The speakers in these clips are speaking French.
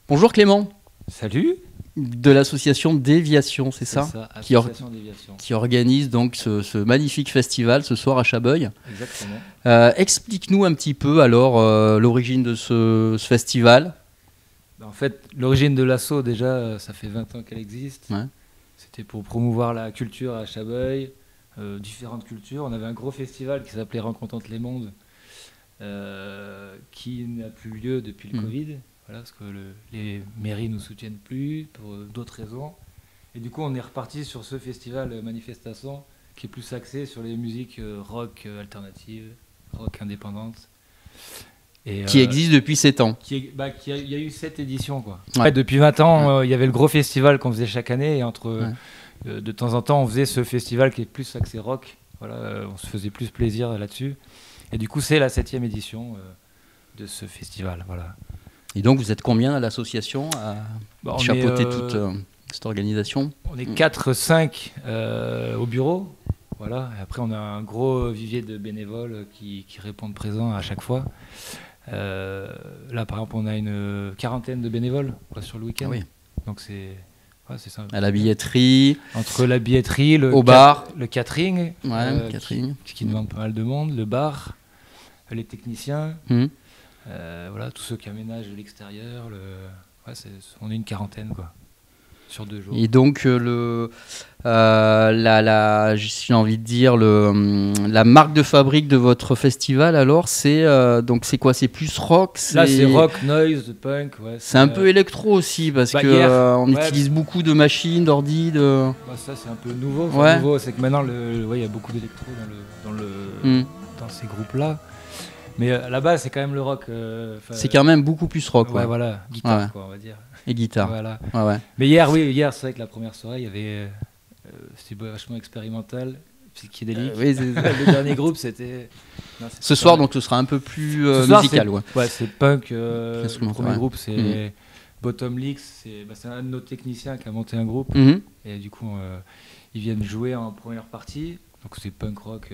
Bonjour Clément. Salut. De l'association Déviation, c'est ça, Association Déviation. Qui organise donc ce magnifique festival ce soir à Chabeuil. Exactement. Explique-nous un petit peu alors l'origine de ce festival. En fait, l'origine de l'asso, déjà, ça fait 20 ans qu'elle existe. Ouais. C'était pour promouvoir la culture à Chabeuil, différentes cultures. On avait un gros festival qui s'appelait Rencontre entre les mondes, qui n'a plus lieu depuis le Covid. Voilà, parce que les mairies ne nous soutiennent plus pour d'autres raisons. Et du coup, on est reparti sur ce festival Manifestation qui est plus axé sur les musiques rock alternatives, rock indépendantes. Et, qui existe depuis 7 ans. Il y a eu 7 éditions. Quoi. Ouais. Ouais, depuis 20 ans, il y avait le gros festival qu'on faisait chaque année. Et de temps en temps, on faisait ce festival qui est plus axé rock. Voilà, on se faisait plus plaisir là-dessus. Et du coup, c'est la 7e édition de ce festival. Voilà. Et donc, vous êtes combien à l'association à chapeauter toute cette organisation? On est 4-5 au bureau. Voilà. Et après, on a un gros vivier de bénévoles qui répondent présents à chaque fois. Là, par exemple, on a une quarantaine de bénévoles sur le week-end. Ah oui. Donc, c'est ça. À la billetterie. Entre la billetterie, au bar. Le catering, catering. Qui demande pas mal de monde, le bar, les techniciens. Voilà, tous ceux qui aménagent de l'extérieur, on est une quarantaine quoi, sur 2 jours. Et donc j'ai envie de dire la marque de fabrique de votre festival alors c'est quoi, c'est plus rock, Là c'est rock, noise, punk, c'est un peu électro aussi parce que on utilise beaucoup de machines, d'ordi, ça c'est un peu nouveau. Nouveau, c'est que maintenant il y a beaucoup d'électro dans ces groupes là. Mais à la base, c'est quand même le rock. C'est quand même beaucoup plus rock. Ouais, voilà, guitare, quoi, on va dire. Et guitare. Voilà. Ouais. Mais hier, c'est vrai que la première soirée, il y avait, c'était vachement expérimental, psychédélique. Le dernier groupe, c'était. Ce soir, donc, ce sera un peu plus musical. C'est punk. Le premier groupe, c'est Bottom Leaks. C'est un de nos techniciens qui a monté un groupe. Et du coup, ils viennent jouer en première partie. Donc, c'est punk rock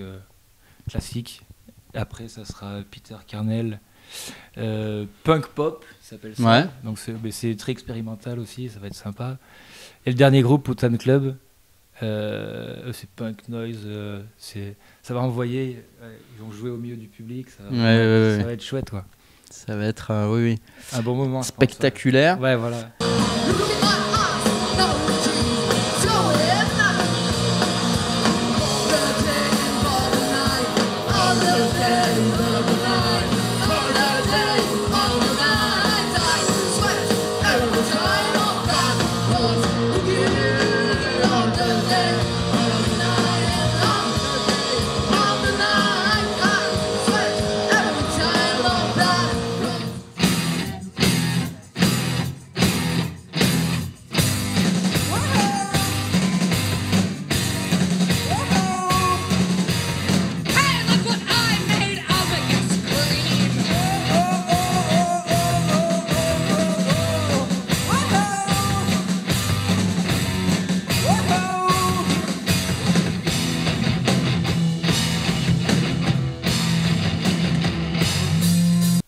classique. Après, ça sera Peter Carnell, punk pop, ça s'appelle ça. Ouais. Donc c'est très expérimental aussi, ça va être sympa. Et le dernier groupe, Putan Club, c'est punk noise, ça va envoyer. Ils vont jouer au milieu du public, ça va être chouette, quoi. Ça va être un bon moment. Spectaculaire. Ouais, voilà.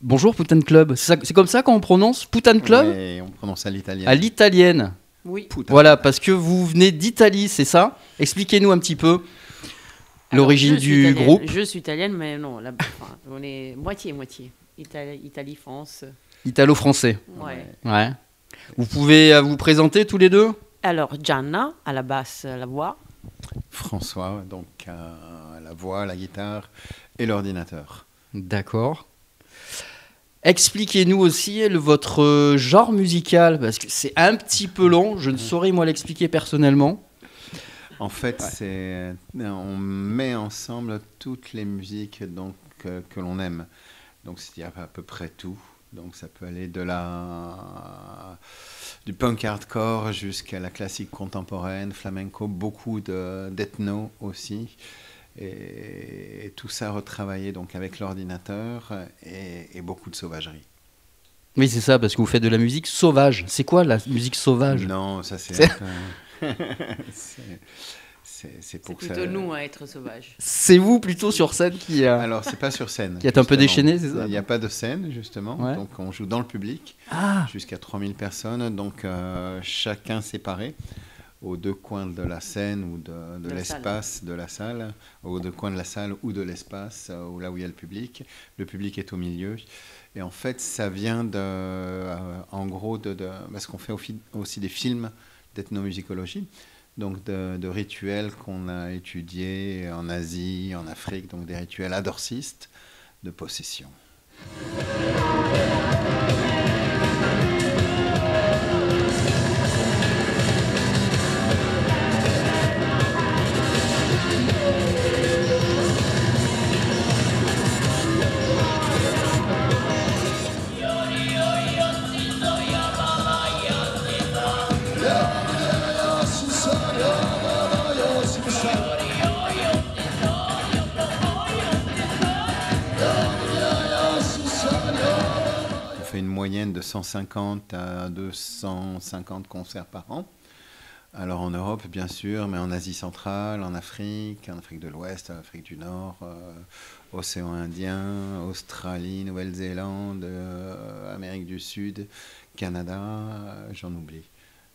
Bonjour Putan Club, c'est comme ça qu'on prononce Putan Club? Oui, on prononce à l'italienne. À l'italienne. Oui. Voilà, parce que vous venez d'Italie, c'est ça? Expliquez-nous un petit peu l'origine du groupe. Je suis italienne, mais non, on est moitié-moitié. Italie, France. Italo-français. Ouais. Vous pouvez vous présenter tous les deux? Alors, Gianna, à la basse, la voix. François, donc la voix, la guitare et l'ordinateur. D'accord. Expliquez-nous aussi votre genre musical, parce que c'est un petit peu long, je ne saurais moi l'expliquer personnellement. En fait, on met ensemble toutes les musiques donc, que l'on aime. Donc, c'est-à-dire à peu près tout. Donc, ça peut aller du punk hardcore jusqu'à la classique contemporaine, flamenco, beaucoup d'ethno aussi. Et tout ça retravaillé donc avec l'ordinateur et beaucoup de sauvagerie. Oui, c'est ça, parce que vous faites de la musique sauvage. C'est quoi la musique sauvage? Non, ça c'est c'est plutôt nous à être sauvages. C'est vous plutôt sur scène qui... Alors, c'est pas sur scène. Qui est un peu déchaîné, c'est ça? Il n'y a pas de scène, justement. Ouais. Donc, on joue dans le public, jusqu'à 3000 personnes. Donc, chacun séparé, aux deux coins de la scène ou de l'espace de la salle, aux deux coins de la salle ou de l'espace, là où il y a le public. Le public est au milieu. Et en fait, ça vient en gros parce qu'on fait aussi des films d'ethnomusicologie, donc de rituels qu'on a étudiés en Asie, en Afrique, donc des rituels adorcistes de possession. Moyenne de 150 à 250 concerts par an. Alors en Europe, bien sûr, mais en Asie centrale, en Afrique de l'Ouest, en Afrique du Nord, Océan Indien, Australie, Nouvelle-Zélande, Amérique du Sud, Canada, j'en oublie.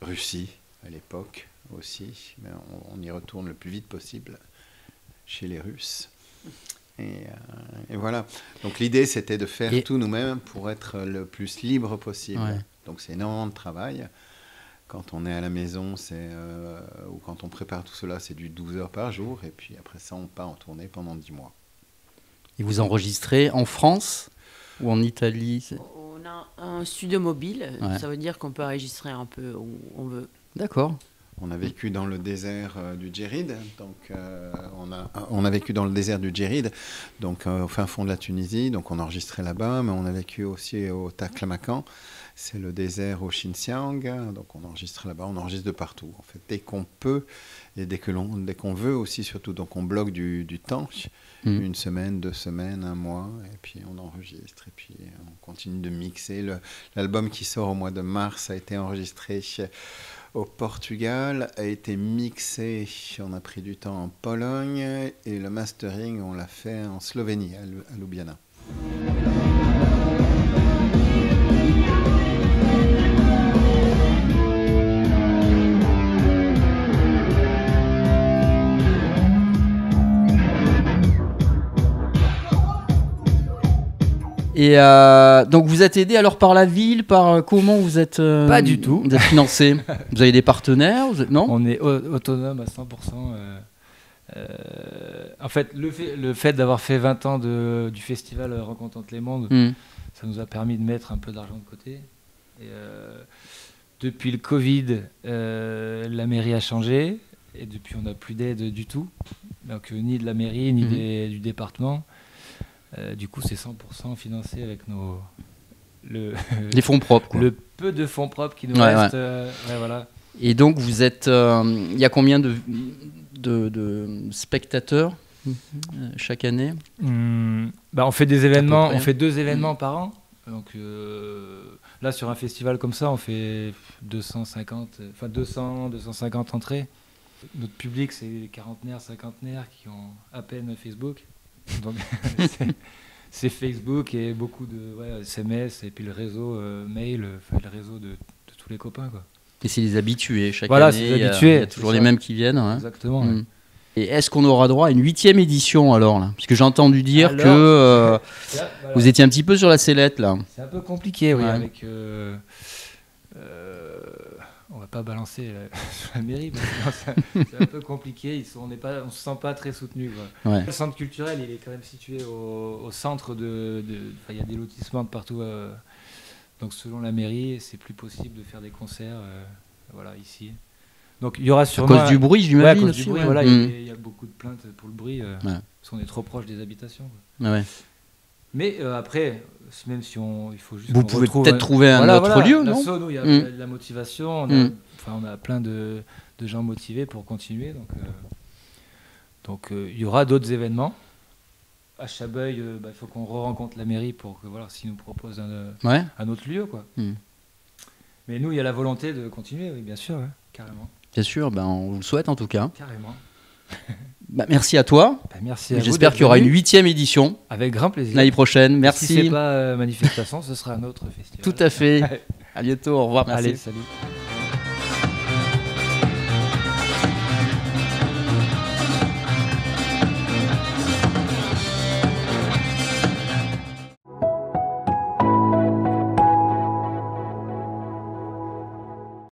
Russie, à l'époque aussi, mais on y retourne le plus vite possible chez les Russes. Et voilà. Donc l'idée, c'était de faire tout nous-mêmes pour être le plus libre possible. Ouais. Donc c'est énormément de travail. Quand on est à la maison, ou quand on prépare tout cela, c'est du 12 heures par jour. Et puis après ça, on part en tournée pendant 10 mois. Et vous enregistrez en France ou en Italie? On a un studio mobile. Ouais. Ça veut dire qu'on peut enregistrer un peu où on veut. D'accord. On a vécu dans le désert du Djerid, donc on a vécu dans le désert du Djerid, donc au fin fond de la Tunisie, donc on enregistrait là-bas, mais on a vécu aussi au Taklamakan, c'est le désert au Xinjiang, donc on enregistre là-bas, on enregistre de partout, en fait, dès qu'on peut et dès qu'on veut aussi surtout, donc on bloque du temps, une semaine, 2 semaines, 1 mois, et puis on enregistre, et puis on continue de mixer. L'album qui sort au mois de mars a été enregistré au Portugal, a été mixé, on a pris du temps en Pologne, et le mastering, on l'a fait en Slovénie, à Ljubljana. Et donc vous êtes aidé alors par la ville, par comment vous êtes Pas du tout. Vous êtes financé. Vous avez des partenaires, non? On est autonome à 100%. En fait, le fait d'avoir fait 20 ans du festival Rencontre entre les mondes, ça nous a permis de mettre un peu d'argent de côté. Et, depuis le Covid, la mairie a changé et depuis on n'a plus d'aide du tout, donc ni de la mairie ni du département. Du coup, c'est 100% financé avec les fonds propres, quoi. Le peu de fonds propres qui nous restent. Voilà. Et donc, vous êtes. Il y a combien de spectateurs chaque année? On fait des événements. On fait 2 événements par an. Donc là, sur un festival comme ça, on fait 250 entrées. Notre public, c'est les quarantenaires, cinquantenaires qui ont à peine Facebook. Donc c'est Facebook et beaucoup de SMS et puis le réseau mail, le réseau de tous les copains, quoi. Et c'est les habitués chaque année. Il y a toujours les mêmes qui viennent. Hein. Exactement. Ouais. Et est-ce qu'on aura droit à une 8e édition alors là? Parce que j'ai entendu dire que vous étiez un petit peu sur la sellette là. C'est un peu compliqué, oui. Avec on va pas balancer sur la mairie, mais c'est un peu compliqué. On se sent pas très soutenu. Ouais. Le centre culturel, il est quand même situé au centre il y a des lotissements de partout. Donc selon la mairie, c'est plus possible de faire des concerts ici. Donc il y aura sûrement... À cause du bruit, j'imagine. À cause du bruit, voilà, il y a beaucoup de plaintes pour le bruit, parce qu'on est trop proche des habitations. Ouais. Mais après, même si il faut juste... Vous pouvez peut-être trouver un autre lieu, non? Il y a de la motivation, on a plein de gens motivés pour continuer. Donc il y aura d'autres événements. À Chabeuil, il faut qu'on rencontre la mairie pour que s'ils nous proposent un autre lieu, quoi. Mais nous, il y a la volonté de continuer, oui, bien sûr, carrément. Bien sûr, on vous le souhaite en tout cas. Carrément. Merci à toi. Merci à vous. J'espère qu'il y aura une 8e édition. Avec grand plaisir. L'année prochaine. Merci. Si c'est pas manifestation, ce sera un autre festival. Tout à fait. À bientôt. Au revoir. Merci. Allez, salut.